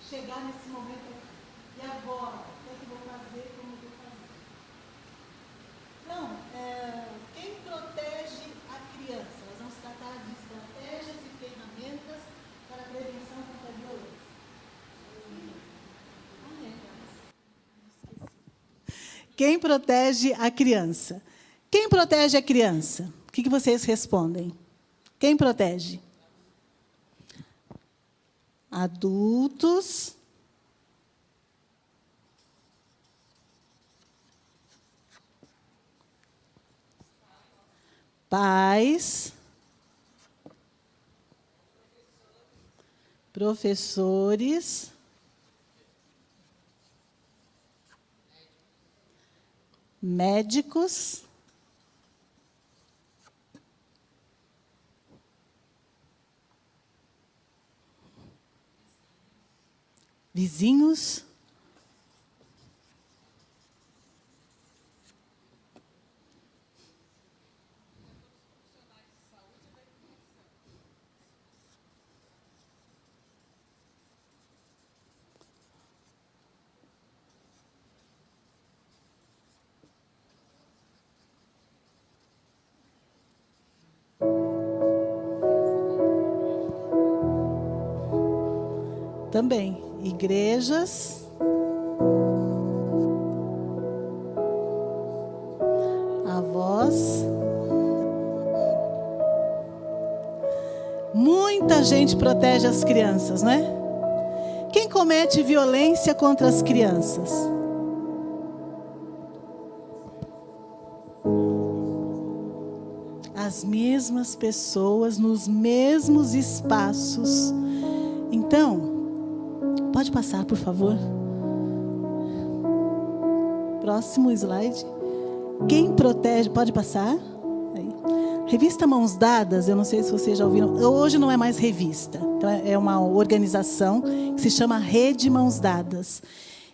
chegar nesse momento. E agora? O que é que eu vou fazer? Como eu vou fazer? Então, quem protege a criança? Nós vamos tratar de estratégias e ferramentas para a prevenção contra a violência. Quem protege a criança? Quem protege a criança? O que vocês respondem? Quem protege? Adultos. Pais. Professores. Médicos. Vizinhos. Também, igrejas, avós. Muita gente protege as crianças, não é? Quem comete violência contra as crianças? As mesmas pessoas, nos mesmos espaços. Então, pode passar, por favor. Próximo slide. Quem protege... Pode passar. Aí. Revista Mãos Dadas, eu não sei se vocês já ouviram. Hoje não é mais revista. Então, é uma organização que se chama Rede Mãos Dadas.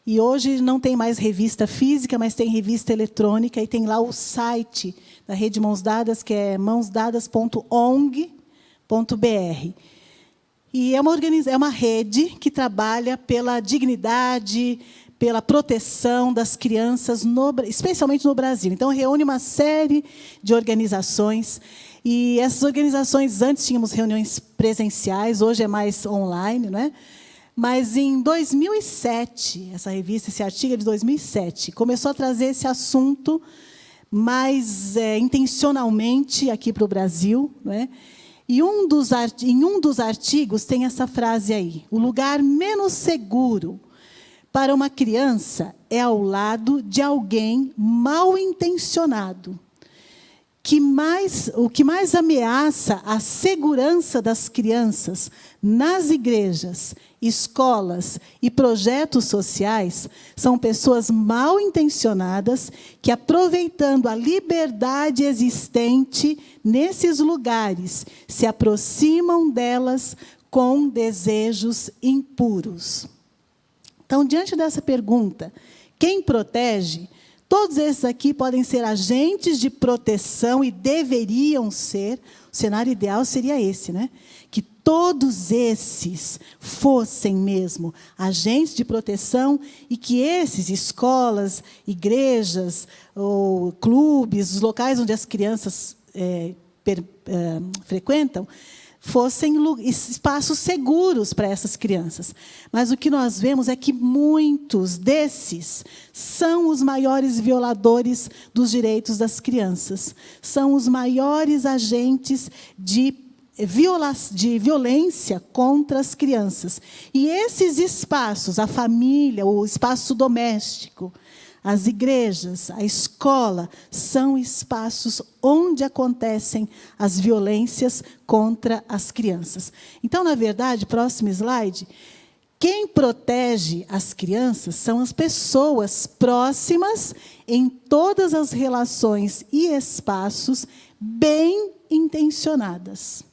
E hoje não tem mais revista física, mas tem revista eletrônica. E tem lá o site da Rede Mãos Dadas, que é mãosdadas.ong.br. E é uma rede que trabalha pela dignidade, pela proteção das crianças, especialmente no Brasil. Então, reúne uma série de organizações. E essas organizações, antes tínhamos reuniões presenciais, hoje é mais online, não é? Mas, em 2007, essa revista, esse artigo é de 2007, começou a trazer esse assunto mais intencionalmente aqui para o Brasil, não é? E em um dos artigos tem essa frase aí: o lugar menos seguro para uma criança é ao lado de alguém mal intencionado. O que mais ameaça a segurança das crianças nas igrejas, escolas e projetos sociais são pessoas mal intencionadas que, aproveitando a liberdade existente nesses lugares, se aproximam delas com desejos impuros. Então, diante dessa pergunta, quem protege? Todos esses aqui podem ser agentes de proteção e deveriam ser. O cenário ideal seria esse, né? Que todos esses fossem mesmo agentes de proteção e que esses, escolas, igrejas, ou clubes, os locais onde as crianças frequentam, fossem espaços seguros para essas crianças. Mas o que nós vemos é que muitos desses são os maiores violadores dos direitos das crianças. São os maiores agentes de violência contra as crianças. E esses espaços, a família, o espaço doméstico, as igrejas, a escola, são espaços onde acontecem as violências contra as crianças. Então, na verdade, próximo slide, quem protege as crianças são as pessoas próximas em todas as relações e espaços bem intencionadas.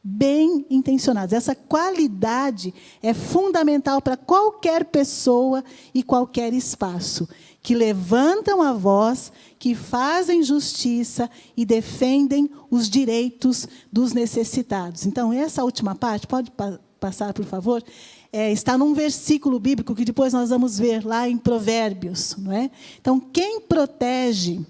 Bem intencionadas. Essa qualidade é fundamental para qualquer pessoa e qualquer espaço, que levantam a voz, que fazem justiça e defendem os direitos dos necessitados. Então, essa última parte, pode passar, por favor, está num versículo bíblico que depois nós vamos ver lá em Provérbios. Não é? Então, quem protege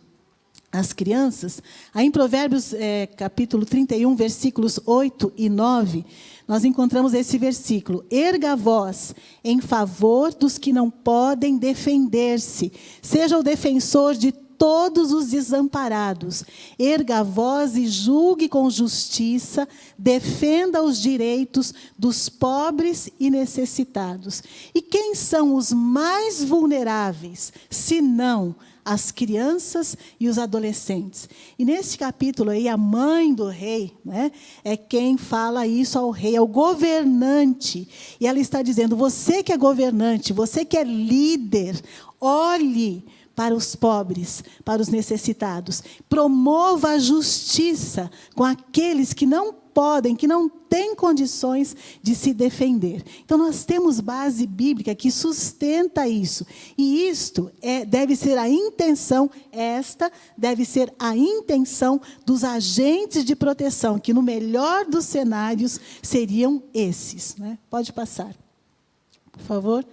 as crianças, aí em Provérbios, capítulo 31, versículos 8 e 9, nós encontramos esse versículo: erga a voz em favor dos que não podem defender-se, seja o defensor de todos os desamparados, erga a voz e julgue com justiça, defenda os direitos dos pobres e necessitados. E quem são os mais vulneráveis, senão as crianças e os adolescentes? E nesse capítulo aí, a mãe do rei, né, é quem fala isso ao rei, ao governante. E ela está dizendo: você que é governante, você que é líder, olhe para os pobres, para os necessitados. Promova a justiça com aqueles que não podem, que não têm condições de se defender. Então, nós temos base bíblica que sustenta isso. E isto deve ser a intenção, esta deve ser a intenção dos agentes de proteção, que no melhor dos cenários seriam esses. Né? Pode passar, por favor.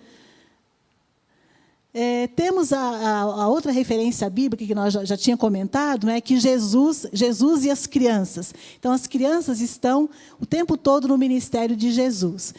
Temos a outra referência bíblica que nós já tinha comentado, né, que Jesus e as crianças. Então, as crianças estão o tempo todo no ministério de Jesus.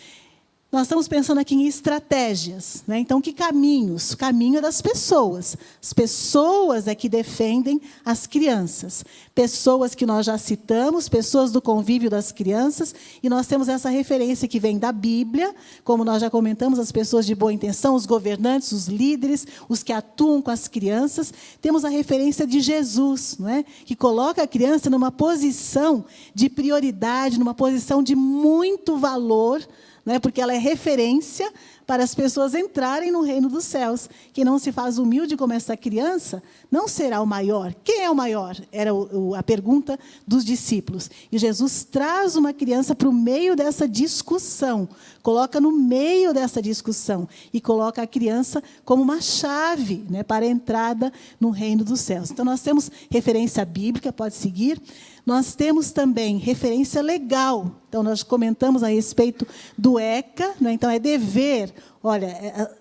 Nós estamos pensando aqui em estratégias. Né? Então, que caminhos? O caminho é das pessoas. As pessoas é que defendem as crianças. Pessoas que nós já citamos, pessoas do convívio das crianças, e nós temos essa referência que vem da Bíblia, como nós já comentamos, as pessoas de boa intenção, os governantes, os líderes, os que atuam com as crianças. Temos a referência de Jesus, não é? Que coloca a criança numa posição de prioridade, numa posição de muito valor, né, porque ela é referência para as pessoas entrarem no reino dos céus. Quem não se faz humilde como essa criança, não será o maior. Quem é o maior? Era a pergunta dos discípulos. E Jesus traz uma criança para o meio dessa discussão, coloca no meio dessa discussão e coloca a criança como uma chave, né, para a entrada no reino dos céus. Então, nós temos referência bíblica, pode seguir. Nós temos também referência legal. Então, nós comentamos a respeito do ECA. Né? Então, é dever,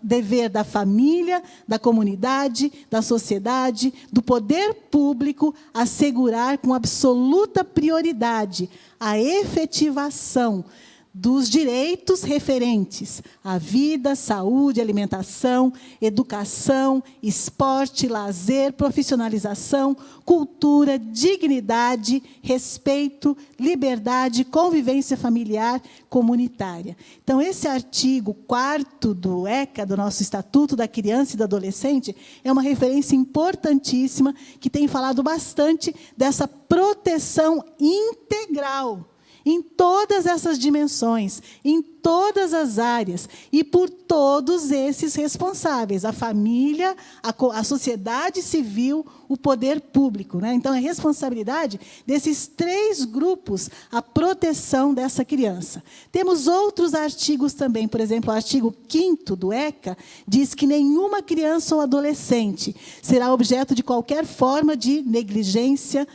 dever da família, da comunidade, da sociedade, do poder público, assegurar com absoluta prioridade a efetivação dos direitos referentes à vida, saúde, alimentação, educação, esporte, lazer, profissionalização, cultura, dignidade, respeito, liberdade, convivência familiar, comunitária. Então, esse artigo 4º do ECA, do nosso Estatuto da Criança e do Adolescente, é uma referência importantíssima que tem falado bastante dessa proteção integral em todas essas dimensões, em todas as áreas, e por todos esses responsáveis, a família, a sociedade civil, o poder público. Né? Então, é responsabilidade desses 3 grupos a proteção dessa criança. Temos outros artigos também, por exemplo, o artigo 5º do ECA, diz que nenhuma criança ou adolescente será objeto de qualquer forma de negligência,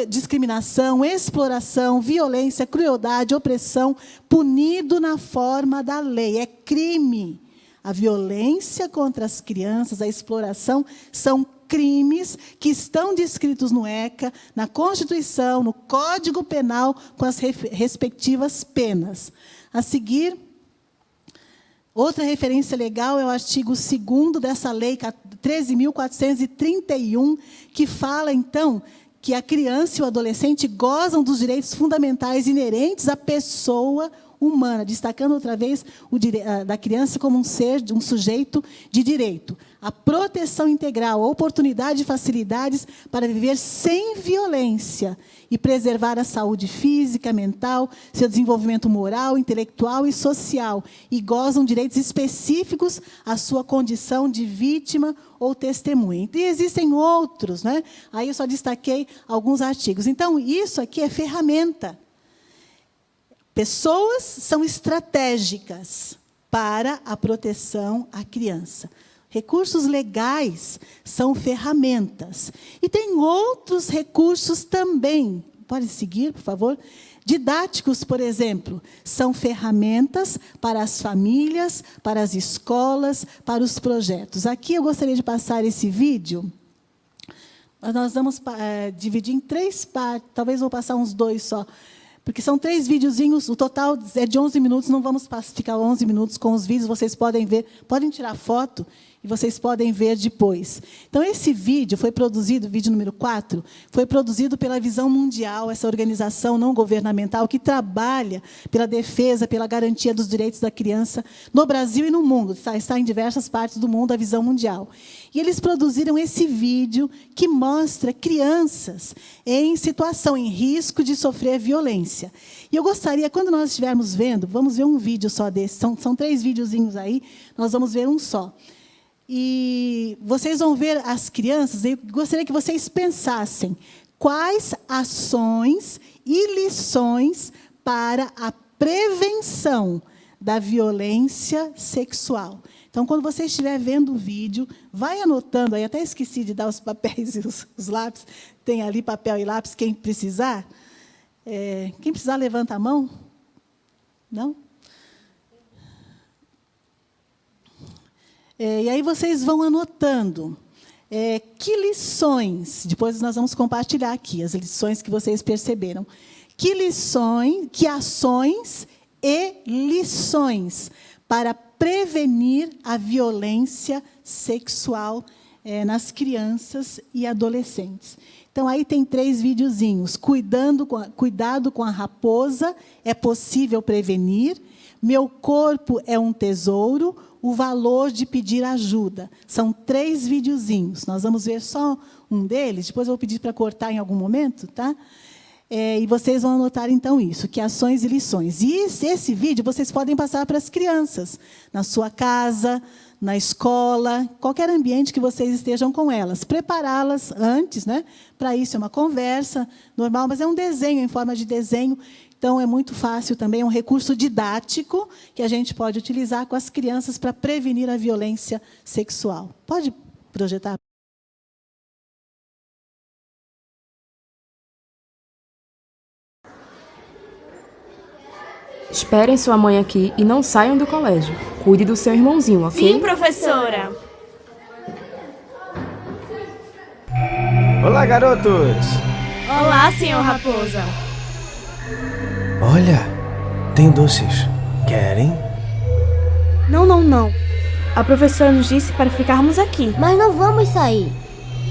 discriminação, exploração, violência, crueldade, opressão, punido na forma da lei. É crime. A violência contra as crianças, a exploração, são crimes que estão descritos no ECA, na Constituição, no Código Penal, com as respectivas penas. A seguir, outra referência legal é o artigo 2º dessa lei 13.431, que fala, então, que a criança e o adolescente gozam dos direitos fundamentais inerentes à pessoa humana, destacando outra vez da criança como um ser, um sujeito de direito. A proteção integral, a oportunidade e facilidades para viver sem violência e preservar a saúde física, mental, seu desenvolvimento moral, intelectual e social, e gozam direitos específicos à sua condição de vítima ou testemunha. E existem outros, né? Aí eu só destaquei alguns artigos. Então, isso aqui é ferramenta. Pessoas são estratégicas para a proteção à criança. Recursos legais são ferramentas. E tem outros recursos também, pode seguir, por favor, Didáticos, por exemplo, são ferramentas para as famílias, para as escolas, para os projetos. Aqui eu gostaria de passar esse vídeo. Nós vamos dividir em 3 partes, talvez vou passar uns 2 só, porque são 3 videozinhos, o total é de 11 minutos, não vamos ficar 11 minutos com os vídeos, vocês podem ver, podem tirar foto, e vocês podem ver depois. Então, esse vídeo foi produzido, vídeo número 4, foi produzido pela Visão Mundial, essa organização não governamental que trabalha pela defesa, pela garantia dos direitos da criança no Brasil e no mundo. Está em diversas partes do mundo, a Visão Mundial. E eles produziram esse vídeo que mostra crianças em situação, em risco de sofrer violência. E eu gostaria, quando nós estivermos vendo, vamos ver um vídeo só desse, são 3 videozinhos aí, nós vamos ver um só. E vocês vão ver as crianças, eu gostaria que vocês pensassem quais ações e lições para a prevenção da violência sexual. Então, quando você estiver vendo o vídeo, vai anotando aí, até esqueci de dar os papéis e os lápis, tem ali papel e lápis, quem precisar. Quem precisar, levanta a mão. Não? E aí vocês vão anotando que lições, depois nós vamos compartilhar aqui as lições que vocês perceberam, que lições, que ações e lições para prevenir a violência sexual nas crianças e adolescentes. Então, aí tem 3 videozinhos. Cuidado com a raposa, é possível prevenir. Meu corpo é um tesouro, o valor de pedir ajuda. São 3 videozinhos. Nós vamos ver só um deles, depois eu vou pedir para cortar em algum momento, tá? E vocês vão anotar, então, isso, que ações e lições. E esse vídeo vocês podem passar para as crianças, na sua casa, na escola, qualquer ambiente que vocês estejam com elas. Prepará-las antes, né? Para isso é uma conversa normal, mas é um desenho, em forma de desenho. Então, é muito fácil também, é um recurso didático que a gente pode utilizar com as crianças para prevenir a violência sexual. Pode projetar? Esperem sua mãe aqui e não saiam do colégio. Cuide do seu irmãozinho, ok? Sim, professora. Olá, garotos! Olá, senhor Raposa. Olha, tem doces. Querem? Não. A professora nos disse para ficarmos aqui. Mas não vamos sair.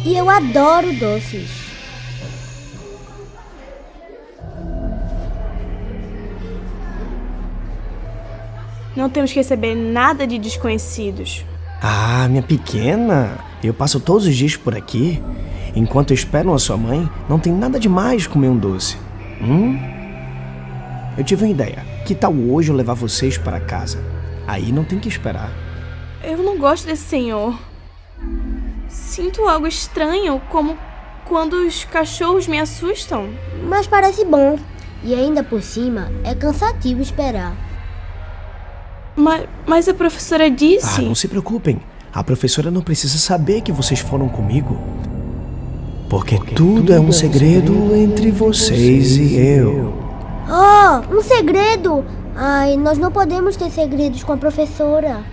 E eu adoro doces. Não temos que receber nada de desconhecidos. Ah, minha pequena, eu passo todos os dias por aqui. Enquanto esperam a sua mãe, não tem nada demais comer um doce. Eu tive uma ideia. Que tal hoje eu levar vocês para casa? Aí não tem que esperar. Eu não gosto desse senhor. Sinto algo estranho, como quando os cachorros me assustam. Mas parece bom. E ainda por cima, é cansativo esperar. Mas a professora disse... Não se preocupem. A professora não precisa saber que vocês foram comigo. Porque tudo é um segredo entre vocês e eu. Oh, um segredo! Ai, nós não podemos ter segredos com a professora.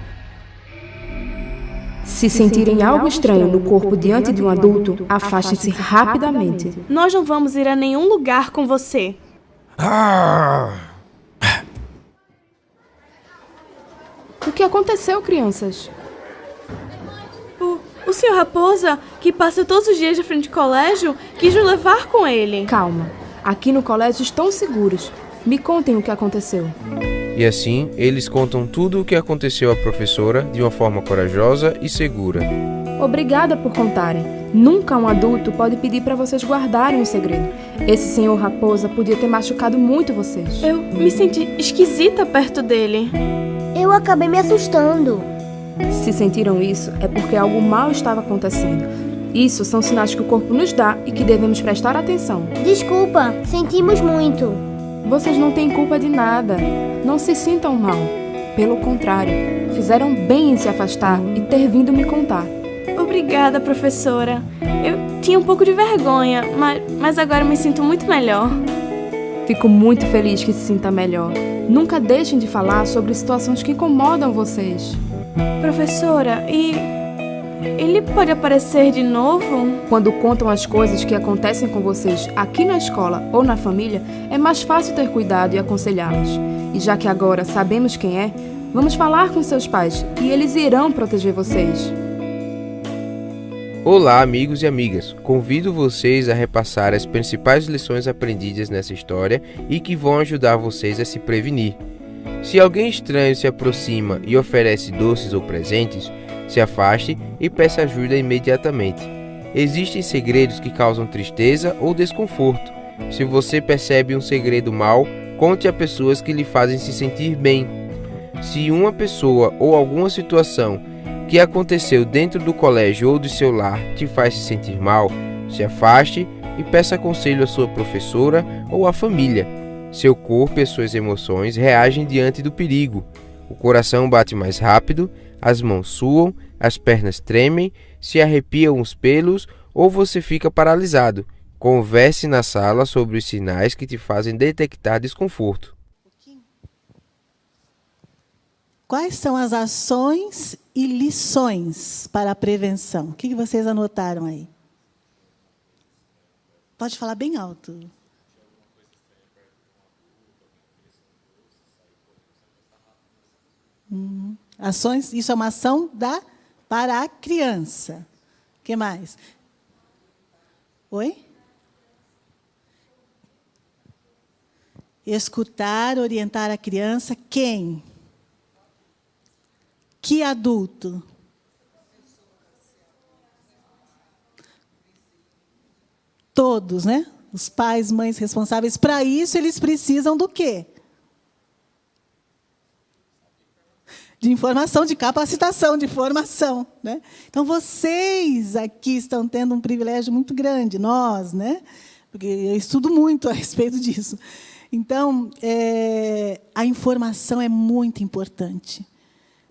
Se sentirem algo estranho no corpo diante de um adulto, afaste-se rapidamente. Nós não vamos ir a nenhum lugar com você. O que aconteceu, crianças? O senhor Raposa, que passa todos os dias de frente ao colégio, quis nos levar com ele. Calma. Aqui no colégio estão seguros. Me contem o que aconteceu. E assim, eles contam tudo o que aconteceu à professora de uma forma corajosa e segura. Obrigada por contarem. Nunca um adulto pode pedir para vocês guardarem um segredo. Esse senhor Raposa podia ter machucado muito vocês. Eu me senti esquisita perto dele. Eu acabei me assustando. Se sentiram isso, é porque algo mal estava acontecendo. Isso são sinais que o corpo nos dá e que devemos prestar atenção. Desculpa, sentimos muito. Vocês não têm culpa de nada. Não se sintam mal. Pelo contrário, fizeram bem em se afastar e ter vindo me contar. Obrigada, professora. Eu tinha um pouco de vergonha, mas agora me sinto muito melhor. Fico muito feliz que se sinta melhor. Nunca deixem de falar sobre situações que incomodam vocês. Professora, e ele pode aparecer de novo? Quando contam as coisas que acontecem com vocês aqui na escola ou na família, é mais fácil ter cuidado e aconselhá-los. E já que agora sabemos quem é, vamos falar com seus pais e eles irão proteger vocês. Olá, amigos e amigas. Convido vocês a repassar as principais lições aprendidas nessa história e que vão ajudar vocês a se prevenir. Se alguém estranho se aproxima e oferece doces ou presentes, se afaste e peça ajuda imediatamente. Existem segredos que causam tristeza ou desconforto. Se você percebe um segredo mau, conte a pessoas que lhe fazem se sentir bem. Se uma pessoa ou alguma situação que aconteceu dentro do colégio ou do seu lar te faz se sentir mal, se afaste e peça conselho à sua professora ou à família. Seu corpo e as suas emoções reagem diante do perigo. O coração bate mais rápido, as mãos suam, as pernas tremem, se arrepiam os pelos ou você fica paralisado. Converse na sala sobre os sinais que te fazem detectar desconforto. Quais são as ações e lições para a prevenção? O que vocês anotaram aí? Pode falar bem alto. Ações, isso é uma ação para a criança. O que mais? Oi? Escutar, orientar a criança. Quem? Que adulto? Todos, né? Os pais, mães responsáveis. Para isso, eles precisam do quê? De informação, de capacitação, de formação, né? Então, vocês aqui estão tendo um privilégio muito grande, nós, né? Porque eu estudo muito a respeito disso. Então, a informação é muito importante.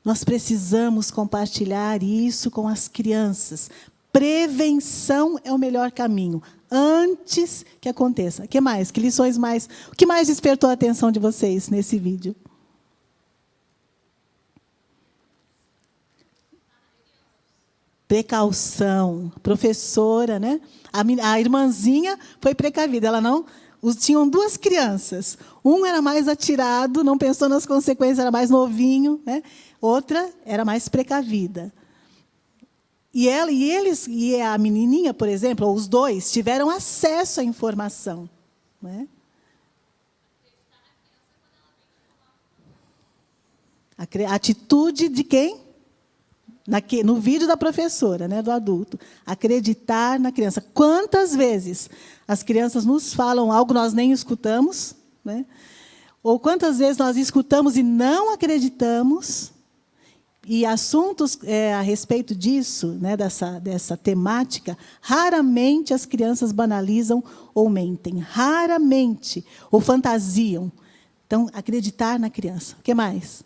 Nós precisamos compartilhar isso com as crianças. Prevenção é o melhor caminho, antes que aconteça. O que mais? Que lições mais? O que mais despertou a atenção de vocês nesse vídeo? Precaução. Professora, né? A irmãzinha foi precavida. Ela não... Tinham duas crianças. Um era mais atirado, não pensou nas consequências, era mais novinho, né? Outra era mais precavida. E a menininha, por exemplo, ou os dois, tiveram acesso à informação, né? A atitude de quem? No vídeo da professora, né, do adulto. Acreditar na criança. Quantas vezes as crianças nos falam algo que nós nem escutamos, né? Ou quantas vezes nós escutamos e não acreditamos? E assuntos a respeito disso, né, dessa temática, raramente as crianças banalizam ou mentem. Raramente. Ou fantasiam. Então, acreditar na criança. O que mais?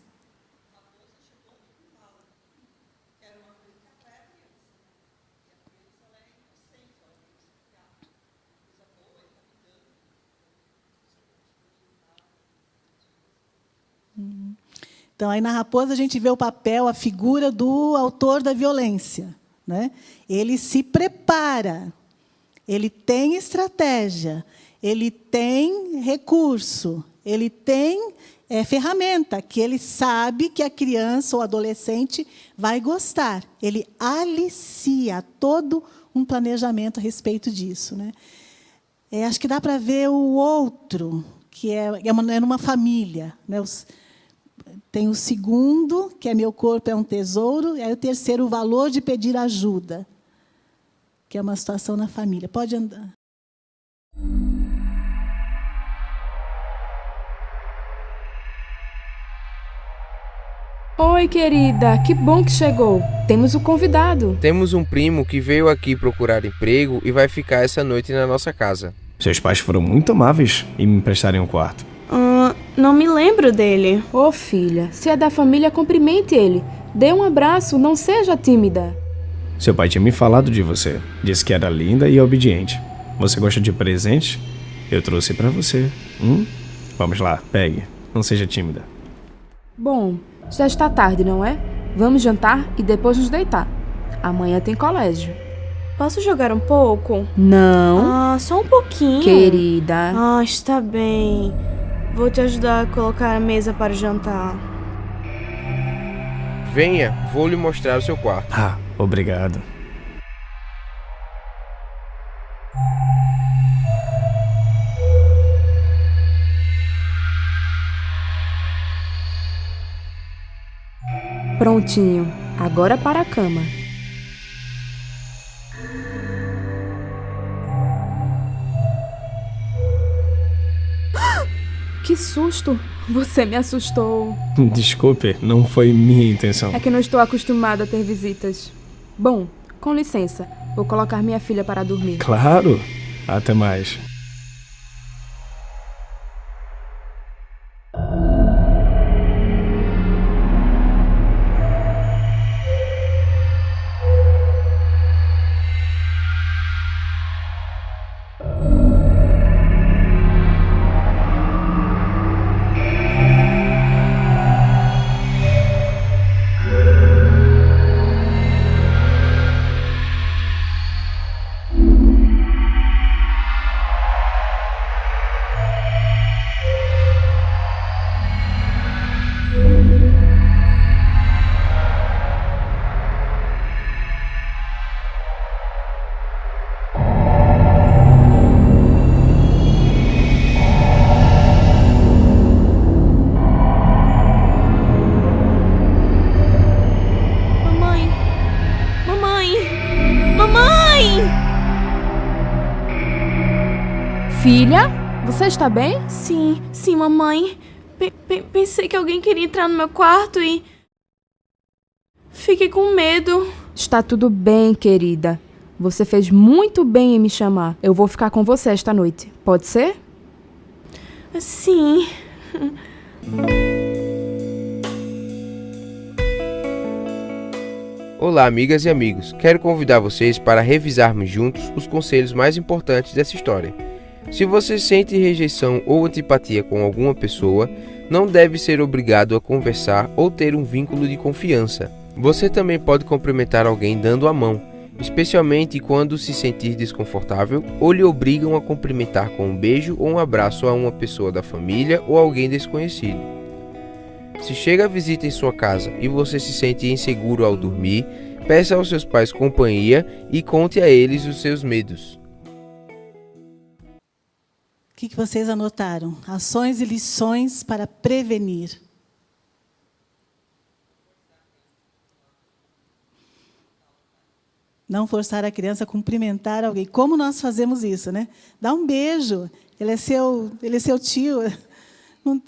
Então, aí na Raposa a gente vê o papel, a figura do autor da violência, né? Ele se prepara, ele tem estratégia, ele tem recurso, ele tem ferramenta que ele sabe que a criança ou adolescente vai gostar. Ele alicia todo um planejamento a respeito disso, né? Acho que dá para ver o outro, que é numa família, né? Tem o segundo, que é meu corpo é um tesouro, e aí o terceiro, o valor de pedir ajuda, que é uma situação na família. Pode andar. Oi, querida, que bom que chegou. Temos um convidado. Temos um primo que veio aqui procurar emprego e vai ficar essa noite na nossa casa. Seus pais foram muito amáveis em me emprestarem um quarto. Não me lembro dele. Ô, filha, se é da família, cumprimente ele. Dê um abraço, não seja tímida. Seu pai tinha me falado de você. Disse que era linda e obediente. Você gosta de presente? eu trouxe pra você. Vamos lá, pegue. Não seja tímida. Bom, já está tarde, não é? Vamos jantar e depois nos deitar. Amanhã tem colégio. Posso jogar um pouco? Não, Só um pouquinho. querida. Está bem. Vou te ajudar a colocar a mesa para o jantar. Venha, vou lhe mostrar o seu quarto. Obrigado. Prontinho. Agora para a cama. Que susto! Você me assustou. Desculpe, não foi minha intenção. É que não estou acostumada a ter visitas. Bom, com licença. Vou colocar minha filha para dormir. Claro. Até mais. Filha, você está bem? Sim, mamãe. Pensei que alguém queria entrar no meu quarto e... fiquei com medo. Está tudo bem, querida. Você fez muito bem em me chamar. Eu vou ficar com você esta noite. Pode ser? Sim. Olá, amigas e amigos. Quero convidar vocês para revisarmos juntos os conselhos mais importantes dessa história. Se você sente rejeição ou antipatia com alguma pessoa, não deve ser obrigado a conversar ou ter um vínculo de confiança. Você também pode cumprimentar alguém dando a mão, especialmente quando se sentir desconfortável ou lhe obrigam a cumprimentar com um beijo ou um abraço a uma pessoa da família ou alguém desconhecido. Se chega a visita em sua casa e você se sente inseguro ao dormir, peça aos seus pais companhia e conte a eles os seus medos. O que vocês anotaram? Ações e lições para prevenir. Não forçar a criança a cumprimentar alguém. Como nós fazemos isso, né? Dá um beijo. Ele é seu tio. Não,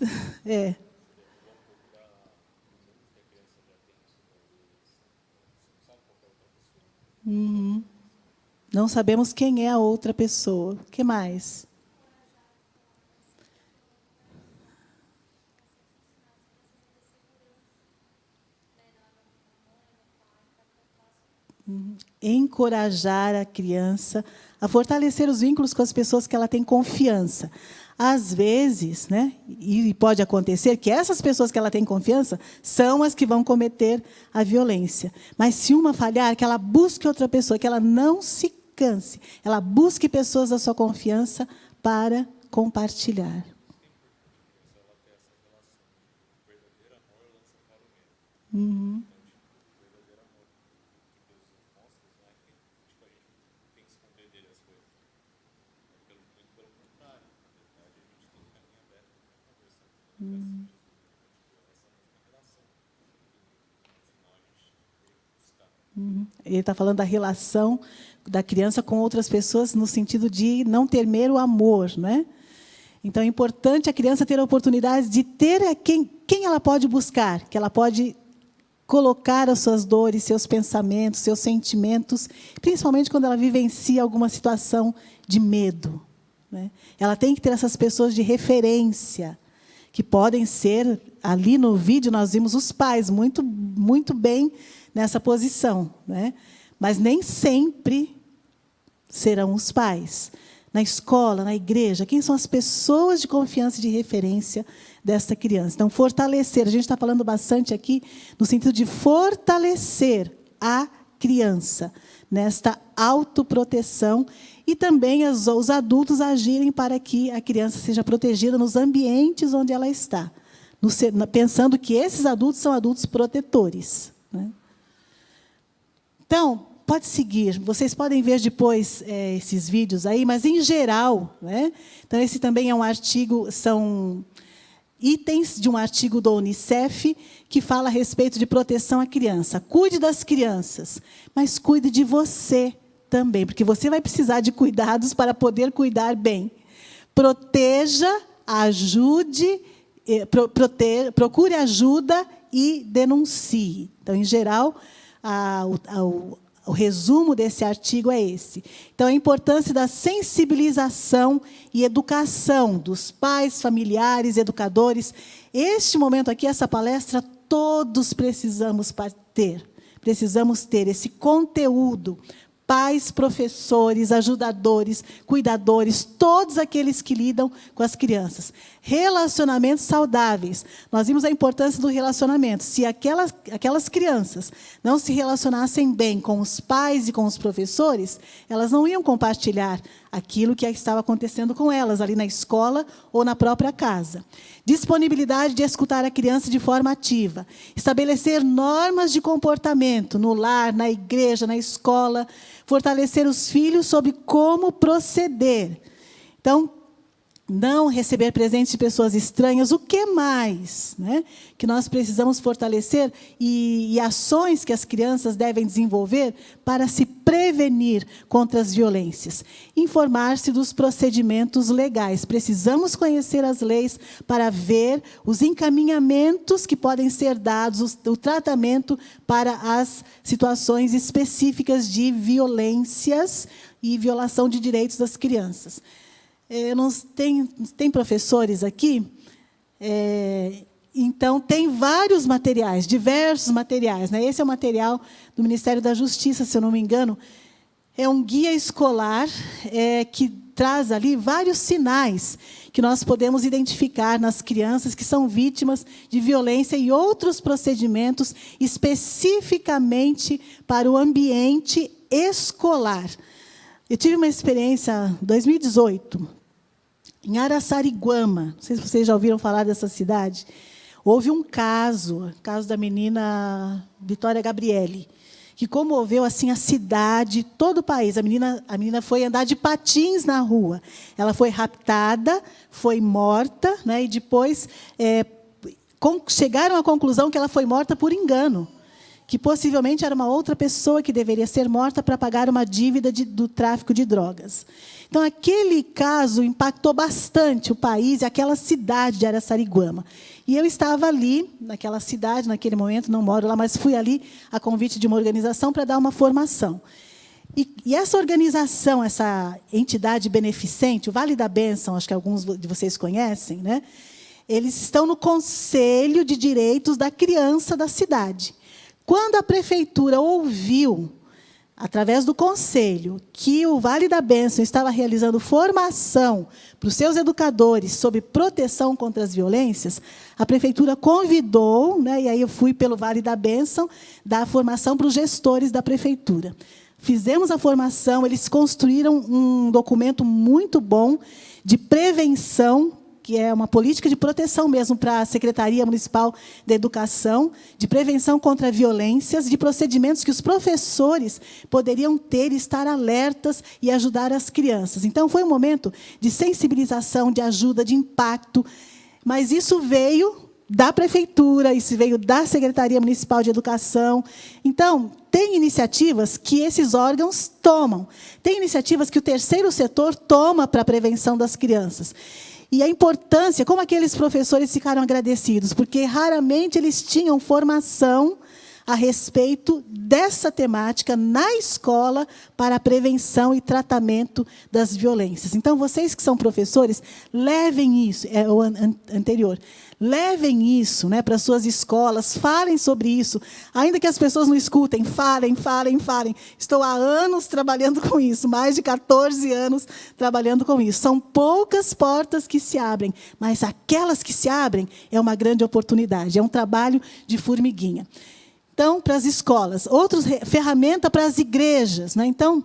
Não sabemos quem é a outra pessoa. O que mais? Encorajar a criança a fortalecer os vínculos com as pessoas que ela tem confiança. Às vezes, né, e pode acontecer que essas pessoas que ela tem confiança são as que vão cometer a violência. Mas se uma falhar, que ela busque outra pessoa, que ela não se canse, ela busque pessoas da sua confiança para compartilhar. Ele está falando da relação da criança com outras pessoas no sentido de não temer o amor, né? Então é importante a criança ter a oportunidade de ter quem ela pode buscar, que ela pode colocar as suas dores, seus pensamentos, seus sentimentos, principalmente quando ela vivencia alguma situação de medo, né? Ela tem que ter essas pessoas de referência, que podem ser, ali no vídeo nós vimos os pais muito, muito bem nessa posição, né? Mas nem sempre serão os pais. na escola, na igreja? Quem são as pessoas de confiança e de referência desta criança? Então, fortalecer. A gente está falando bastante aqui no sentido de fortalecer a criança nesta autoproteção e também os adultos agirem para que a criança seja protegida nos ambientes onde ela está, pensando que esses adultos são adultos protetores, né? Então, pode seguir. Vocês podem ver depois esses vídeos aí, mas, em geral, né? Então, esse também é um artigo, são itens de um artigo do Unicef que fala a respeito de proteção à criança. Cuide das crianças, mas cuide de você também, porque você vai precisar de cuidados para poder cuidar bem. Proteja, ajude, procure ajuda e denuncie. Então, em geral, o resumo desse artigo é esse. Então, a importância da sensibilização e educação dos pais, familiares, educadores. Este momento aqui, essa palestra, todos precisamos ter. Precisamos ter esse conteúdo. Pais, professores, ajudadores, cuidadores, todos aqueles que lidam com as crianças. Relacionamentos saudáveis. Nós vimos a importância do relacionamento. Se aquelas crianças não se relacionassem bem com os pais e com os professores, elas não iam compartilhar aquilo que estava acontecendo com elas, ali na escola ou na própria casa. Disponibilidade de escutar a criança de forma ativa. Estabelecer normas de comportamento no lar, na igreja, na escola. Fortalecer os filhos sobre como proceder. Então, não receber presentes de pessoas estranhas. O que mais, né, que nós precisamos fortalecer e ações que as crianças devem desenvolver para se prevenir contra as violências? Informar-se dos procedimentos legais. Precisamos conhecer as leis para ver os encaminhamentos que podem ser dados, o tratamento para as situações específicas de violências e violação de direitos das crianças. Tem professores aqui, então tem vários materiais, diversos materiais, né? Esse é o material do Ministério da Justiça, se eu não me engano. É um guia escolar que traz ali vários sinais que nós podemos identificar nas crianças que são vítimas de violência e outros procedimentos especificamente para o ambiente escolar. Eu tive uma experiência em 2018, em Araçariguama. Não sei se vocês já ouviram falar dessa cidade. Houve um caso, o caso da menina Vitória Gabriele, que comoveu assim a cidade, todo o país. A menina foi andar de patins na rua. Ela foi raptada, foi morta, né, e depois chegaram à conclusão que ela foi morta por engano, que possivelmente era uma outra pessoa que deveria ser morta para pagar uma dívida do tráfico de drogas. Então, aquele caso impactou bastante o país e aquela cidade de Araçariguama. E eu estava ali, naquela cidade, naquele momento, não moro lá, mas fui ali a convite de uma organização para dar uma formação. E essa organização, essa entidade beneficente, o Vale da Bênção, acho que alguns de vocês conhecem, né? Eles estão no Conselho de Direitos da Criança da cidade. Quando a prefeitura ouviu, através do conselho, que o Vale da Bênção estava realizando formação para os seus educadores sobre proteção contra as violências, a prefeitura convidou, né, e aí eu fui pelo Vale da Bênção, dar formação para os gestores da prefeitura. Fizemos a formação, eles construíram um documento muito bom de prevenção, que é uma política de proteção mesmo para a Secretaria Municipal da Educação, de prevenção contra violências, de procedimentos que os professores poderiam ter e estar alertas e ajudar as crianças. Então, foi um momento de sensibilização, de ajuda, de impacto, mas isso veio da Prefeitura, isso veio da Secretaria Municipal de Educação. Então, tem iniciativas que esses órgãos tomam, tem iniciativas que o terceiro setor toma para a prevenção das crianças. E a importância, como aqueles professores ficaram agradecidos, porque raramente eles tinham formação a respeito dessa temática na escola para a prevenção e tratamento das violências. Então, vocês que são professores, levem isso, o anterior, levem isso, né, para suas escolas, falem sobre isso, ainda que as pessoas não escutem, falem. Estou há anos trabalhando com isso, mais de 14 anos trabalhando com isso. São poucas portas que se abrem, mas aquelas que se abrem é uma grande oportunidade, é um trabalho de formiguinha. Então, para as escolas, outra ferramenta para as igrejas, né? Então,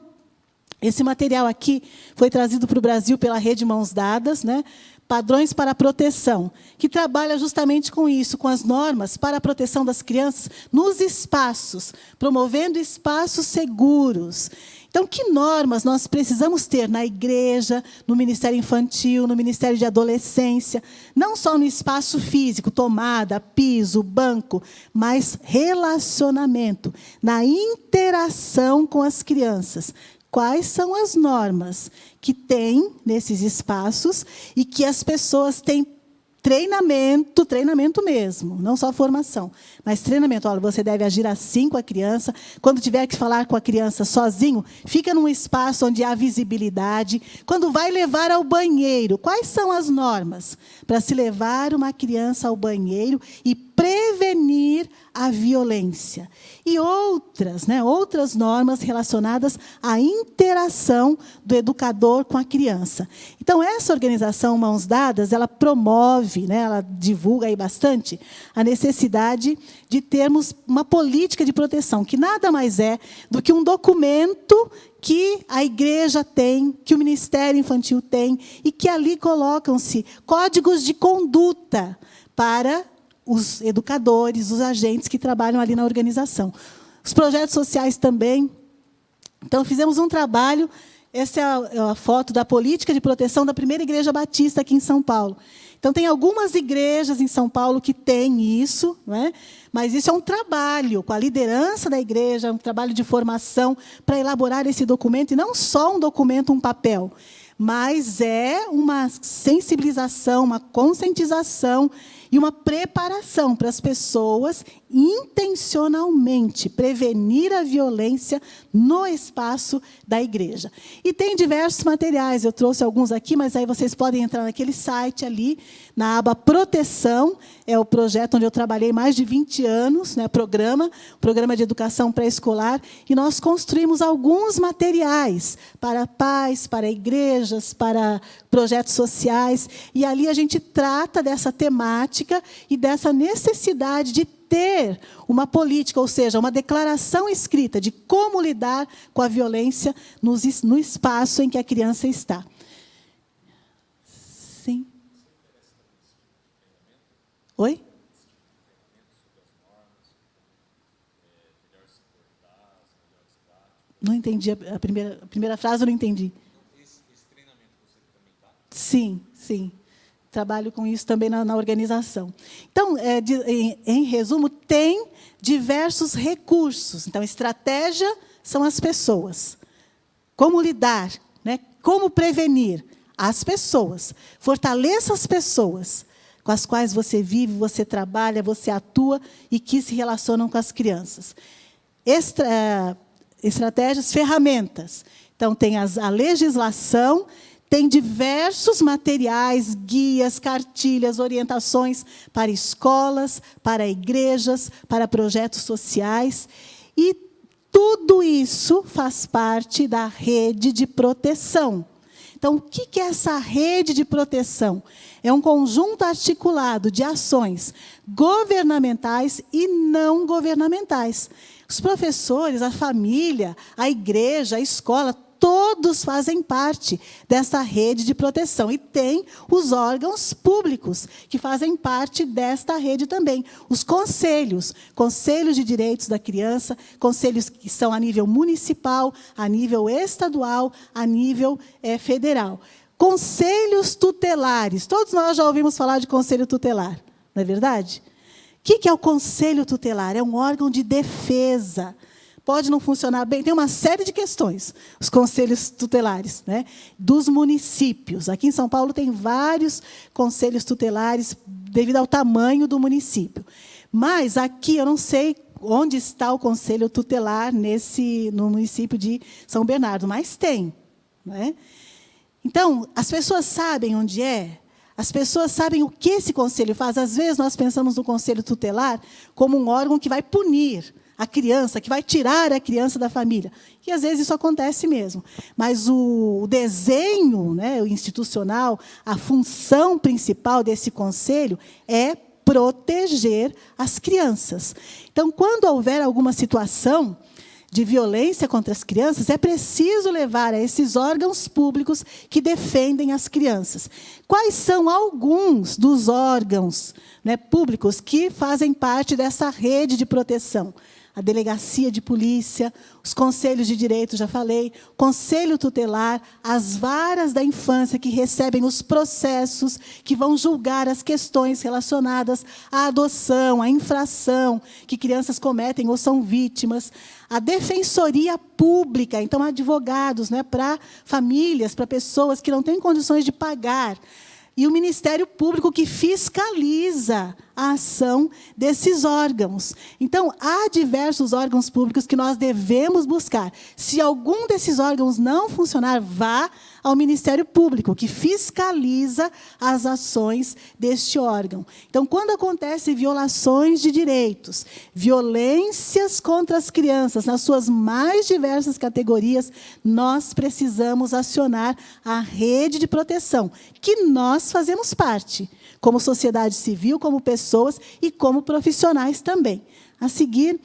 esse material aqui foi trazido para o Brasil pela Rede Mãos Dadas, né? Padrões para a Proteção, que trabalha justamente com isso, com as normas para a proteção das crianças nos espaços, promovendo espaços seguros. Então, que normas nós precisamos ter na igreja, no Ministério Infantil, no Ministério de Adolescência, não só no espaço físico, tomada, piso, banco, mas relacionamento, na interação com as crianças. Quais são as normas que tem nesses espaços e que as pessoas têm treinamento mesmo, não só formação, mas treinamento. Olha, você deve agir assim com a criança. Quando tiver que falar com a criança sozinho, fica num espaço onde há visibilidade. Quando vai levar ao banheiro, quais são as normas para se levar uma criança ao banheiro e prevenir a violência? E outras, né, outras normas relacionadas à interação do educador com a criança. Então, essa organização Mãos Dadas, ela promove, né, ela divulga aí bastante a necessidade de termos uma política de proteção, que nada mais é do que um documento que a igreja tem, que o Ministério Infantil tem, e que ali colocam-se códigos de conduta para os educadores, os agentes que trabalham ali na organização. Os projetos sociais também. Então, fizemos um trabalho, essa é a foto da política de proteção da primeira igreja batista aqui em São Paulo. Então, tem algumas igrejas em São Paulo que têm isso, não é? Mas isso é um trabalho com a liderança da igreja, um trabalho de formação para elaborar esse documento, e não só um documento, um papel, mas é uma sensibilização, uma conscientização e uma preparação para as pessoas intencionalmente prevenir a violência no espaço da igreja. E tem diversos materiais, eu trouxe alguns aqui, mas aí vocês podem entrar naquele site ali, na aba Proteção, é o projeto onde eu trabalhei mais de 20 anos, né, programa de educação pré-escolar, e nós construímos alguns materiais para pais, para igrejas, para projetos sociais, e ali a gente trata dessa temática e dessa necessidade de ter uma política, ou seja, uma declaração escrita de como lidar com a violência no espaço em que a criança está. Sim. Oi? Não entendi a primeira frase, eu não entendi. Esse treinamento você também está? Sim. Trabalho com isso também na organização. Então, em resumo, tem diversos recursos. Então, estratégia são as pessoas. Como lidar, né? Como prevenir as pessoas. Fortaleça as pessoas com as quais você vive, você trabalha, você atua e que se relacionam com as crianças. Estratégias, ferramentas. Então, tem a legislação. Tem diversos materiais, guias, cartilhas, orientações para escolas, para igrejas, para projetos sociais. E tudo isso faz parte da rede de proteção. Então, o que é essa rede de proteção? É um conjunto articulado de ações governamentais e não governamentais. Os professores, a família, a igreja, a escola, todos fazem parte dessa rede de proteção. E tem os órgãos públicos, que fazem parte desta rede também. Os conselhos de direitos da criança, conselhos que são a nível municipal, a nível estadual, a nível federal. Conselhos tutelares. Todos nós já ouvimos falar de conselho tutelar, não é verdade? O que é o conselho tutelar? É um órgão de defesa. Pode não funcionar bem, tem uma série de questões, os conselhos tutelares, né, dos municípios. Aqui em São Paulo tem vários conselhos tutelares devido ao tamanho do município. Mas aqui eu não sei onde está o conselho tutelar no município de São Bernardo, mas tem. Não é? Então, as pessoas sabem onde é, as pessoas sabem o que esse conselho faz. Às vezes, nós pensamos no conselho tutelar como um órgão que vai punir a criança, que vai tirar a criança da família. E, às vezes, isso acontece mesmo. Mas o desenho, né, o institucional, a função principal desse conselho é proteger as crianças. Então, quando houver alguma situação de violência contra as crianças, é preciso levar a esses órgãos públicos que defendem as crianças. Quais são alguns dos órgãos, né, públicos que fazem parte dessa rede de proteção? A delegacia de polícia, os conselhos de direito, já falei, conselho tutelar, as varas da infância que recebem os processos que vão julgar as questões relacionadas à adoção, à infração que crianças cometem ou são vítimas, a defensoria pública, então advogados, né, para famílias, para pessoas que não têm condições de pagar, e o Ministério Público que fiscaliza a ação desses órgãos. Então, há diversos órgãos públicos que nós devemos buscar. Se algum desses órgãos não funcionar, vá ao Ministério Público, que fiscaliza as ações deste órgão. Então, quando acontecem violações de direitos, violências contra as crianças, nas suas mais diversas categorias, nós precisamos acionar a rede de proteção, que nós fazemos parte, como sociedade civil, como pessoas e como profissionais também. A seguir,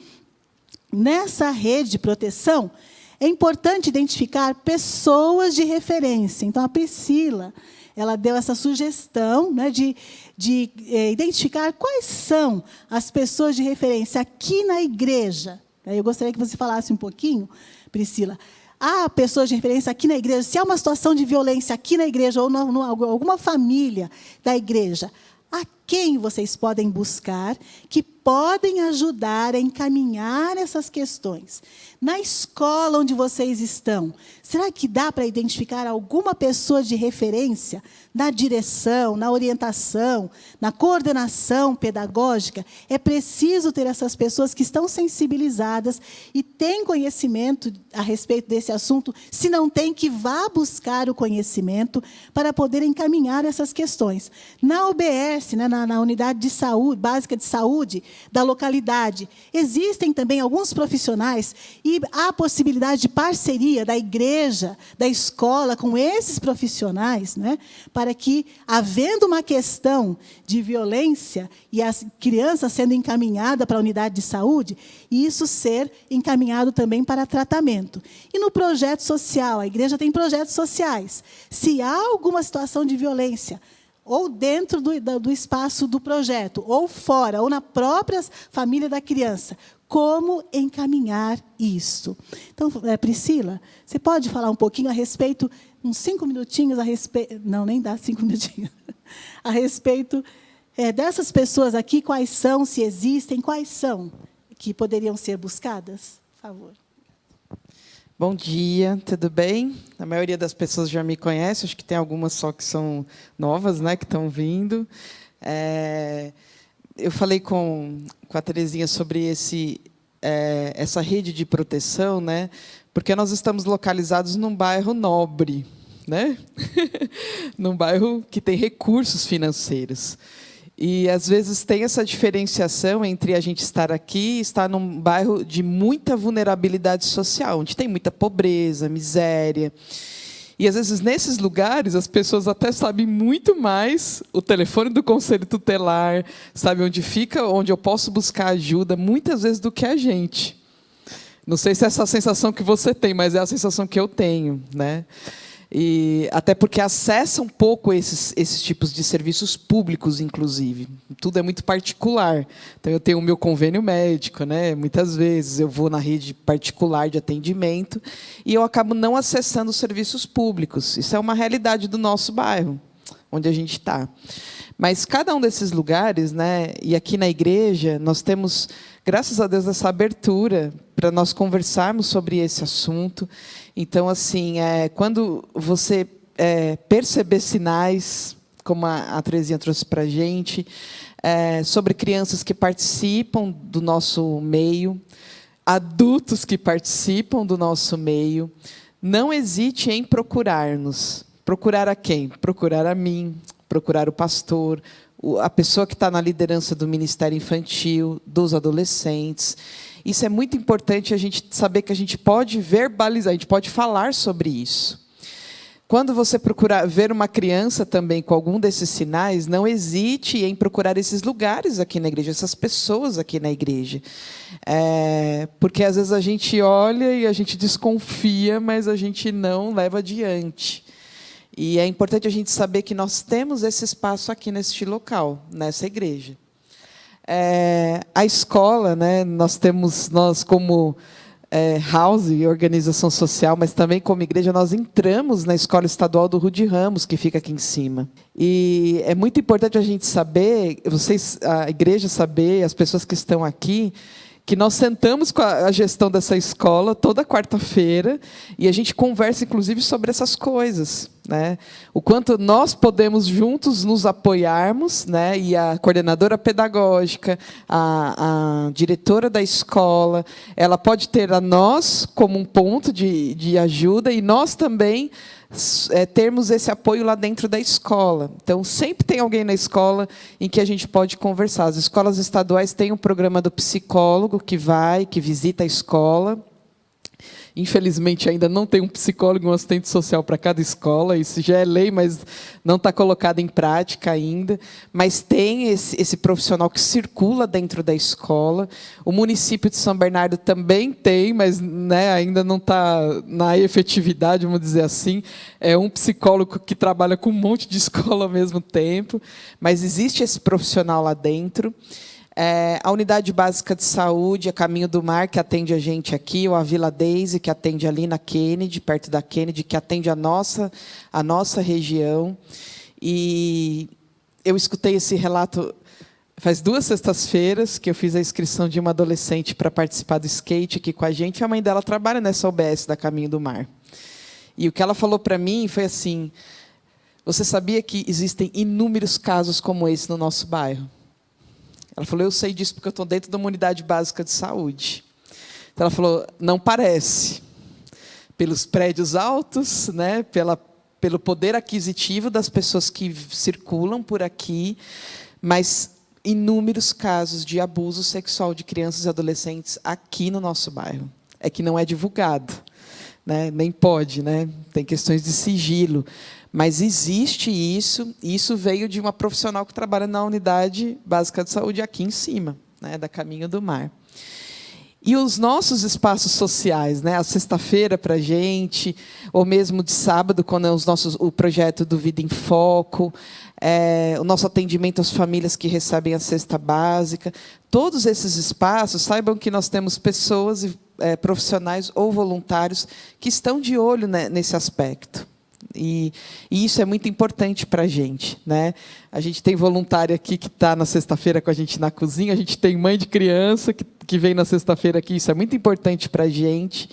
nessa rede de proteção, é importante identificar pessoas de referência. Então, a Priscila, ela deu essa sugestão, né, de identificar quais são as pessoas de referência aqui na igreja. Eu gostaria que você falasse um pouquinho, Priscila. Há pessoas de referência aqui na igreja? Se há uma situação de violência aqui na igreja ou em alguma família da igreja, a quem vocês podem buscar que podem ajudar a encaminhar essas questões? Na escola onde vocês estão, será que dá para identificar alguma pessoa de referência na direção, na orientação, na coordenação pedagógica? É preciso ter essas pessoas que estão sensibilizadas e têm conhecimento a respeito desse assunto. Se não tem, que vá buscar o conhecimento para poder encaminhar essas questões. Na UBS, né, na unidade de saúde, básica de saúde da localidade, existem também alguns profissionais e há possibilidade de parceria da igreja, da escola, com esses profissionais, né, para que, havendo uma questão de violência e as crianças sendo encaminhadas para a unidade de saúde, isso ser encaminhado também para tratamento. E no projeto social, a igreja tem projetos sociais. Se há alguma situação de violência, ou dentro do espaço do projeto, ou fora, ou na própria família da criança, como encaminhar isso? Então, Priscila, você pode falar um pouquinho a respeito, uns 5 minutinhos a respeito... Não, nem dá 5 minutinhos. A respeito dessas pessoas aqui, quais são, se existem, quais são que poderiam ser buscadas? Por favor. Bom dia, tudo bem? A maioria das pessoas já me conhece, acho que tem algumas só que são novas, né, que estão vindo. Eu falei com a Terezinha sobre essa rede de proteção, né, porque nós estamos localizados num bairro nobre, né? Num bairro que tem recursos financeiros. E, às vezes, tem essa diferenciação entre a gente estar aqui e estar num bairro de muita vulnerabilidade social, onde tem muita pobreza, miséria. E, às vezes, nesses lugares, as pessoas até sabem muito mais o telefone do Conselho Tutelar, sabem onde fica, onde eu posso buscar ajuda, muitas vezes, do que a gente. Não sei se é essa a sensação que você tem, mas é a sensação que eu tenho, né? E até porque acessa um pouco esses tipos de serviços públicos, inclusive. Tudo é muito particular. Então, eu tenho o meu convênio médico, né? Muitas vezes eu vou na rede particular de atendimento e eu acabo não acessando os serviços públicos. Isso é uma realidade do nosso bairro, onde a gente está. Mas cada um desses lugares, né? E aqui na igreja, nós temos, graças a Deus, essa abertura para nós conversarmos sobre esse assunto. Então, assim, quando você perceber sinais, como a Terezinha trouxe para a gente, sobre crianças que participam do nosso meio, adultos que participam do nosso meio. Não hesite em procurar-nos. Procurar a quem? Procurar a mim, procurar o pastor, a pessoa que está na liderança do Ministério Infantil, dos adolescentes. Isso é muito importante, a gente saber que a gente pode verbalizar, a gente pode falar sobre isso. Quando você procurar ver uma criança também com algum desses sinais, não hesite em procurar esses lugares aqui na igreja, essas pessoas aqui na igreja. Porque, às vezes, a gente olha e a gente desconfia, mas a gente não leva adiante. E é importante a gente saber que nós temos esse espaço aqui neste local, nessa igreja. A escola, né, nós como house, organização social, mas também como igreja, nós entramos na Escola Estadual do Rude Ramos, que fica aqui em cima. E é muito importante a gente saber, a igreja saber, as pessoas que estão aqui, que nós sentamos com a gestão dessa escola toda quarta-feira e a gente conversa, inclusive, sobre essas coisas, né? O quanto nós podemos juntos nos apoiarmos, né? E a coordenadora pedagógica, a diretora da escola, ela pode ter a nós como um ponto de ajuda e nós também termos esse apoio lá dentro da escola. Então, sempre tem alguém na escola em que a gente pode conversar. As escolas estaduais têm um programa do psicólogo que visita a escola. Infelizmente, ainda não tem um psicólogo e um assistente social para cada escola. Isso já é lei, mas não está colocado em prática ainda. Mas tem esse profissional que circula dentro da escola. O município de São Bernardo também tem, mas, né, ainda não está na efetividade, vamos dizer assim. É um psicólogo que trabalha com um monte de escola ao mesmo tempo. Mas existe esse profissional lá dentro. A Unidade Básica de Saúde, a Caminho do Mar, que atende a gente aqui, ou a Vila Daisy, que atende ali na Kennedy, perto da Kennedy, que atende a nossa região. E eu escutei esse relato faz 2 sextas-feiras, que eu fiz a inscrição de uma adolescente para participar do skate aqui com a gente, e a mãe dela trabalha nessa UBS da Caminho do Mar. E o que ela falou para mim foi assim: você sabia que existem inúmeros casos como esse no nosso bairro? Ela falou, eu sei disso porque eu estou dentro de uma unidade básica de saúde. Então, ela falou, não parece. Pelos prédios altos, né, pelo poder aquisitivo das pessoas que circulam por aqui, mas inúmeros casos de abuso sexual de crianças e adolescentes aqui no nosso bairro. É que não é divulgado, né, nem pode, né, tem questões de sigilo. Mas existe isso, e isso veio de uma profissional que trabalha na Unidade Básica de Saúde aqui em cima, né, da Caminho do Mar. E os nossos espaços sociais, né, a sexta-feira para a gente, ou mesmo de sábado, quando é o projeto do Vida em Foco, o nosso atendimento às famílias que recebem a cesta básica, todos esses espaços, saibam que nós temos pessoas, profissionais ou voluntários que estão de olho, né, nesse aspecto. E isso é muito importante para a gente, né? A gente tem voluntário aqui que está na sexta-feira com a gente na cozinha, a gente tem mãe de criança que vem na sexta-feira aqui, isso é muito importante para a gente,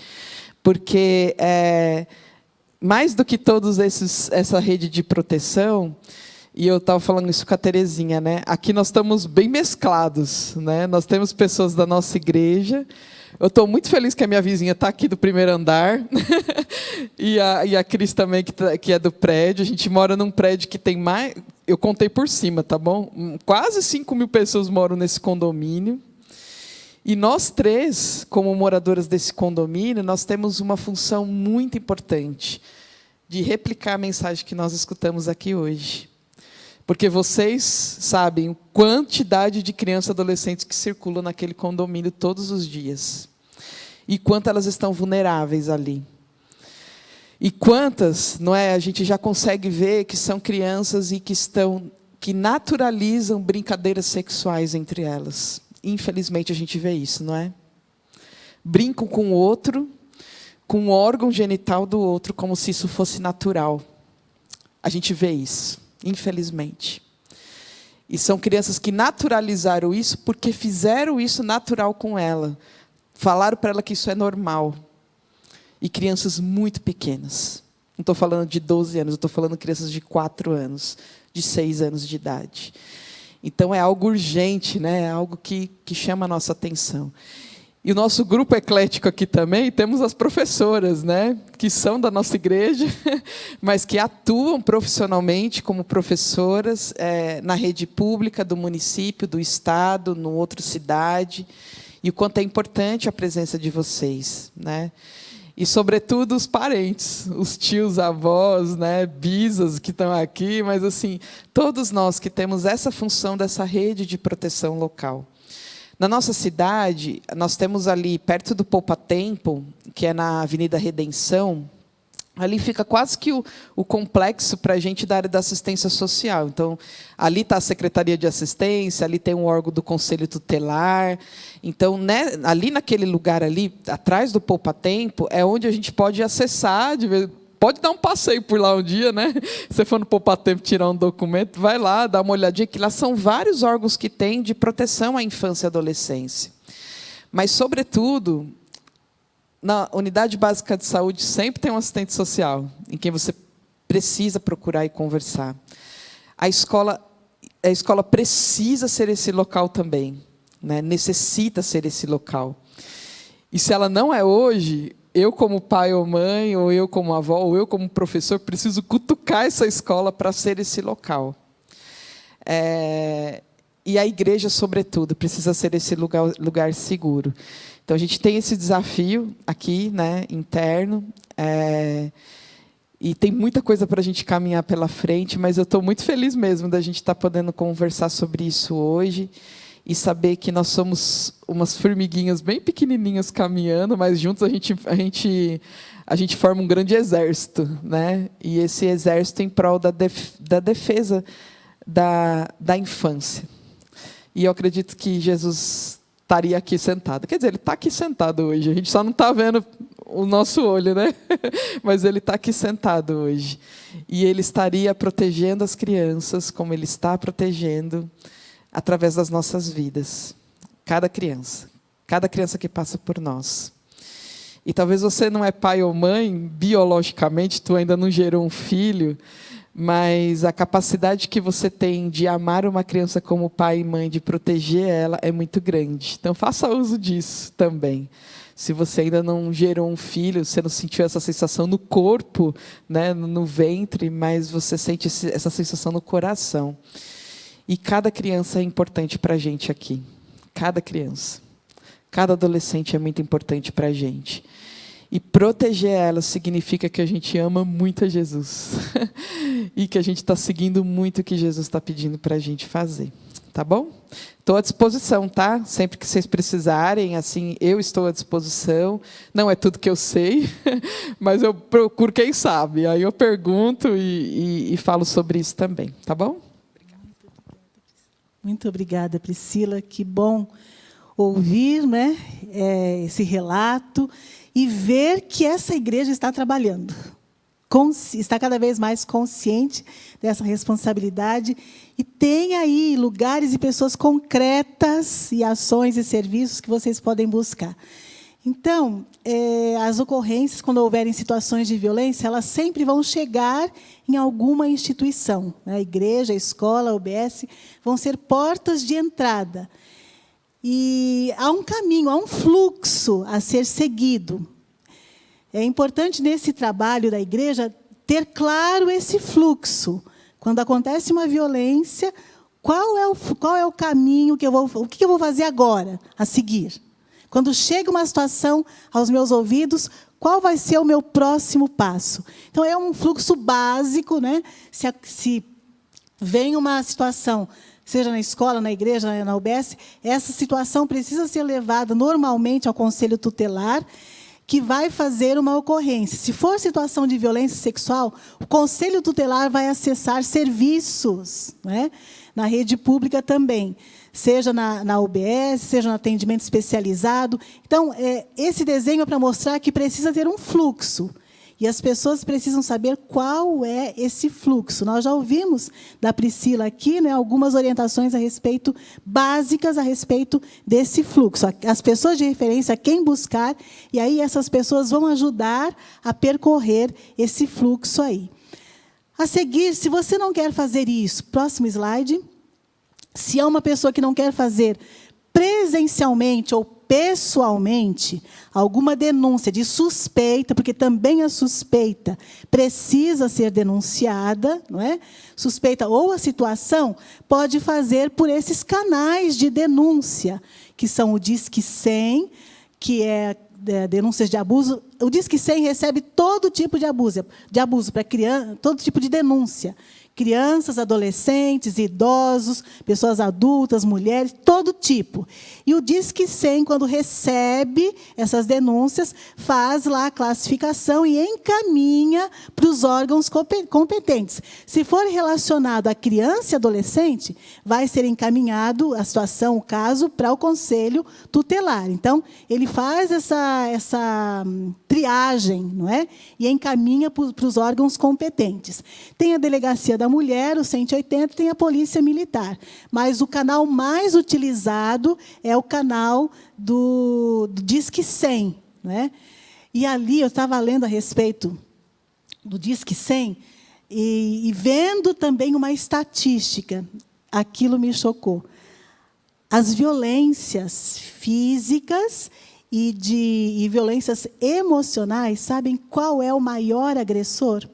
porque mais do que todos essa rede de proteção, e eu estava falando isso com a Terezinha, né? Aqui nós estamos bem mesclados, né? Nós temos pessoas da nossa igreja. Eu estou muito feliz que a minha vizinha está aqui do primeiro andar. e a Cris também, que é do prédio. A gente mora num prédio que tem mais... Eu contei por cima, tá bom? Quase 5.000 pessoas moram nesse condomínio. E nós 3, como moradoras desse condomínio, nós temos uma função muito importante de replicar a mensagem que nós escutamos aqui hoje. Porque vocês sabem a quantidade de crianças e adolescentes que circulam naquele condomínio todos os dias. E quanto elas estão vulneráveis ali. E quantas, não é, a gente já consegue ver que são crianças e que naturalizam brincadeiras sexuais entre elas. Infelizmente a gente vê isso, não é? Brincam com o outro, com o órgão genital do outro, como se isso fosse natural. A gente vê isso. Infelizmente. E são crianças que naturalizaram isso porque fizeram isso natural com ela. Falaram para ela que isso é normal. E crianças muito pequenas. Não estou falando de 12 anos, eu estou falando de crianças de 4 anos, de 6 anos de idade. Então, é algo urgente, né? É algo que chama a nossa atenção. E o nosso grupo eclético aqui também, temos as professoras, né? Que são da nossa igreja, mas que atuam profissionalmente como professoras na rede pública do município, do estado, em outra cidade. E o quanto é importante a presença de vocês, né? E, sobretudo, os parentes, os tios, avós, né, bisas que estão aqui, mas, assim, todos nós que temos essa função dessa rede de proteção local. Na nossa cidade, nós temos ali, perto do Poupa Tempo, que é na Avenida Redenção, ali fica quase que o complexo para a gente da área da assistência social. Então, ali está a Secretaria de Assistência, ali tem um órgão do Conselho Tutelar. Então, né, ali naquele lugar ali, atrás do Poupa Tempo, é onde a gente pode acessar, pode dar um passeio por lá um dia, né? Se você for no Poupa Tempo tirar um documento, vai lá, dá uma olhadinha, que lá são vários órgãos que tem de proteção à infância e adolescência. Mas, sobretudo, na Unidade Básica de Saúde sempre tem um assistente social, em quem você precisa procurar e conversar. A escola precisa ser esse local também, né? Necessita ser esse local. E se ela não é hoje, eu como pai ou mãe, ou eu como avó, ou eu como professor, preciso cutucar essa escola para ser esse local. E a igreja, sobretudo, precisa ser esse lugar seguro. Então, a gente tem esse desafio aqui, né, interno, e tem muita coisa para a gente caminhar pela frente, mas eu estou muito feliz mesmo da gente estar podendo conversar sobre isso hoje e saber que nós somos umas formiguinhas bem pequenininhas caminhando, mas juntos a gente forma um grande exército, né? E esse exército em prol da defesa da infância. E eu acredito que Jesus estaria aqui sentado. Quer dizer, ele está aqui sentado hoje. A gente só não está vendo o nosso olho, né? Mas ele está aqui sentado hoje. E ele estaria protegendo as crianças, como ele está protegendo através das nossas vidas. Cada criança que passa por nós. E talvez você não é pai ou mãe, biologicamente, tu ainda não gerou um filho, mas a capacidade que você tem de amar uma criança como pai e mãe, de proteger ela, é muito grande. Então, faça uso disso também. Se você ainda não gerou um filho, você não sentiu essa sensação no corpo, né, no ventre, mas você sente essa sensação no coração. E cada criança é importante para a gente aqui. Cada criança. Cada adolescente é muito importante para a gente. E proteger ela significa que a gente ama muito a Jesus. E que a gente está seguindo muito o que Jesus está pedindo para a gente fazer. Tá bom? Estou à disposição, tá? Sempre que vocês precisarem, assim, eu estou à disposição. Não é tudo que eu sei, mas eu procuro quem sabe. Aí eu pergunto e falo sobre isso também. Tá bom? Muito obrigada, Priscila. Que bom ouvir, né, esse relato e ver que essa igreja está trabalhando, está cada vez mais consciente dessa responsabilidade e tem aí lugares e pessoas concretas e ações e serviços que vocês podem buscar. Então, as ocorrências, quando houverem situações de violência, elas sempre vão chegar em alguma instituição, né? A igreja, a escola, a UBS, vão ser portas de entrada. E há um caminho, há um fluxo a ser seguido. É importante, nesse trabalho da igreja, ter claro esse fluxo. Quando acontece uma violência, qual é o caminho, o que eu vou fazer agora, a seguir? Quando chega uma situação aos meus ouvidos, qual vai ser o meu próximo passo? Então, é um fluxo básico, né? Se vem uma situação, seja na escola, na igreja, na UBS, essa situação precisa ser levada normalmente ao Conselho Tutelar, que vai fazer uma ocorrência. Se for situação de violência sexual, o Conselho Tutelar vai acessar serviços, né? Na rede pública também, seja na UBS, seja no atendimento especializado. Então, esse desenho é para mostrar que precisa ter um fluxo. E as pessoas precisam saber qual é esse fluxo. Nós já ouvimos da Priscila aqui, né, algumas orientações básicas a respeito desse fluxo. As pessoas de referência, quem buscar, e aí essas pessoas vão ajudar a percorrer esse fluxo aí. A seguir, se você não quer fazer isso, próximo slide, Se é uma pessoa que não quer fazer presencialmente ou pessoalmente alguma denúncia de suspeita, porque também a suspeita precisa ser denunciada, não é? Suspeita ou a situação, pode fazer por esses canais de denúncia, que são o Disque 100, que é denúncias de abuso. O Disque 100 recebe todo tipo de abuso para criança, todo tipo de denúncia. Crianças, adolescentes, idosos, pessoas adultas, mulheres, todo tipo. E o Disque 100, quando recebe essas denúncias, faz lá a classificação e encaminha para os órgãos competentes. Se for relacionado a criança e adolescente, vai ser encaminhado a situação, o caso, para o Conselho Tutelar. Então, ele faz essa triagem, não é? E encaminha para os órgãos competentes. Tem a Delegacia da Mulher, o 180, tem a Polícia Militar. Mas o canal mais utilizado é o canal do Disque 100. Né? E ali eu estava lendo a respeito do Disque 100 e vendo também uma estatística. Aquilo me chocou. As violências físicas e violências emocionais, sabem qual é o maior agressor?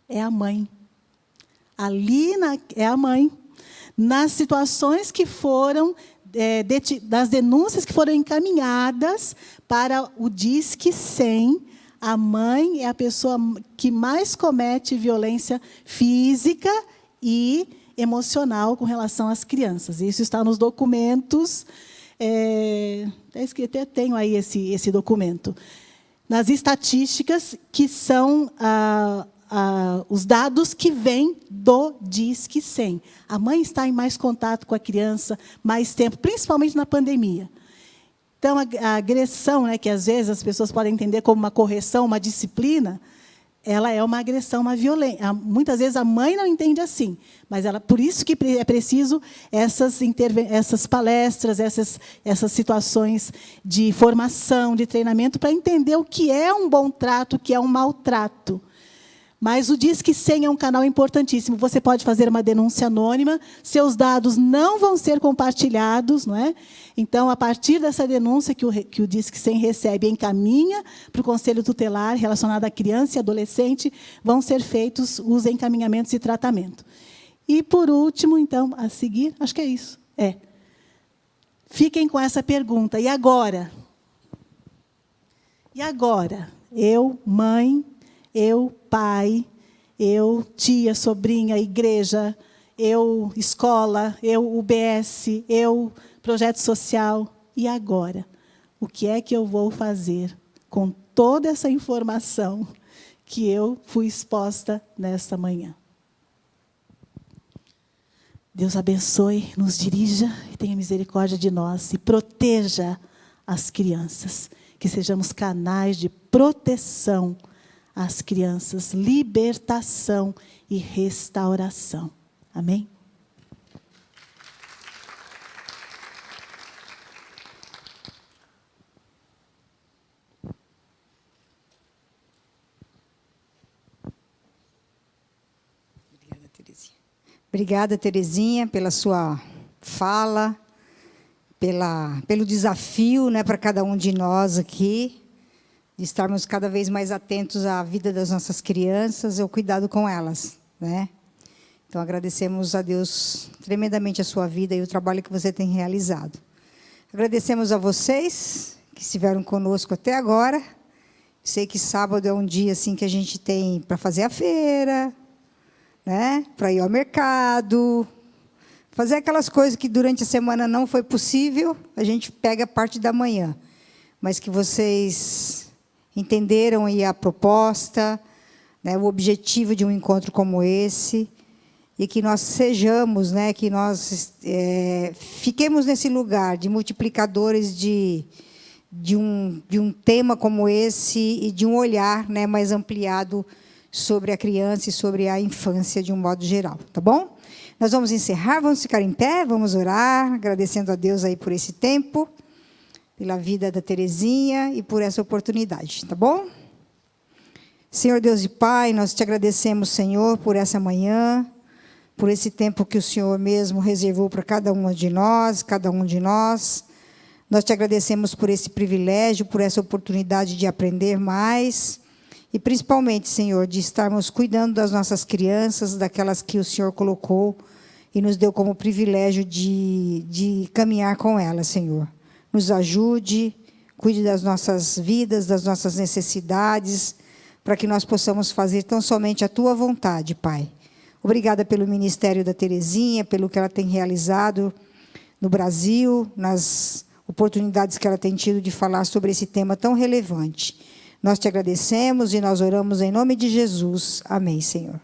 É a mãe. É a mãe. Nas situações que foram, das denúncias que foram encaminhadas para o Disque 100, a mãe é a pessoa que mais comete violência física e emocional com relação às crianças. Isso está nos documentos. Até tenho aí esse documento. Nas estatísticas, que são os dados que vêm do Disque 100. A mãe está em mais contato com a criança, mais tempo, principalmente na pandemia. Então, a agressão, né, que às vezes as pessoas podem entender como uma correção, uma disciplina, ela é uma agressão, uma violência. Muitas vezes a mãe não entende assim, mas por isso que é preciso essas palestras, essas situações de formação, de treinamento, para entender o que é um bom trato, o que é um mau trato. Mas o Disque 100 é um canal importantíssimo. Você pode fazer uma denúncia anônima, seus dados não vão ser compartilhados, não é? Então, a partir dessa denúncia que o Disque 100 recebe e encaminha para o Conselho Tutelar, relacionado à criança e adolescente, vão ser feitos os encaminhamentos e tratamento. E, por último, então, a seguir, acho que é isso. Fiquem com essa pergunta. E agora? E agora? Eu, mãe, eu, pai, eu, tia, sobrinha, igreja, eu, escola, eu, UBS, eu, projeto social. E agora? O que é que eu vou fazer com toda essa informação que eu fui exposta nesta manhã? Deus abençoe, nos dirija e tenha misericórdia de nós e proteja as crianças. Que sejamos canais de proteção às crianças, libertação e restauração. Amém? Obrigada, Terezinha. Obrigada, Terezinha, pela sua fala, pelo desafio, né, para cada um de nós aqui, de estarmos cada vez mais atentos à vida das nossas crianças e ao cuidado com elas, né? Então, agradecemos a Deus tremendamente a sua vida e o trabalho que você tem realizado. Agradecemos a vocês que estiveram conosco até agora. Sei que sábado é um dia assim que a gente tem para fazer a feira, né? Para ir ao mercado, fazer aquelas coisas que durante a semana não foi possível, a gente pega a parte da manhã. Mas que vocês entenderam aí a proposta, né, o objetivo de um encontro como esse, e que nós sejamos, né, que nós fiquemos nesse lugar de multiplicadores de um tema como esse e de um olhar, né, mais ampliado sobre a criança e sobre a infância de um modo geral, tá bom? Nós vamos encerrar, vamos ficar em pé, vamos orar, agradecendo a Deus aí por esse tempo, pela vida da Terezinha e por essa oportunidade, tá bom? Senhor Deus e Pai, nós te agradecemos, Senhor, por essa manhã. por esse tempo que o Senhor mesmo reservou para cada uma de nós, cada um de nós. Nós te agradecemos por esse privilégio, por essa oportunidade de aprender mais e, principalmente, Senhor, de estarmos cuidando das nossas crianças, daquelas que o Senhor colocou e nos deu como privilégio de caminhar com elas, Senhor. Nos ajude, cuide das nossas vidas, das nossas necessidades, para que nós possamos fazer tão somente a Tua vontade, Pai. Obrigada pelo ministério da Terezinha, pelo que ela tem realizado no Brasil, nas oportunidades que ela tem tido de falar sobre esse tema tão relevante. Nós te agradecemos e nós oramos em nome de Jesus. Amém, Senhor.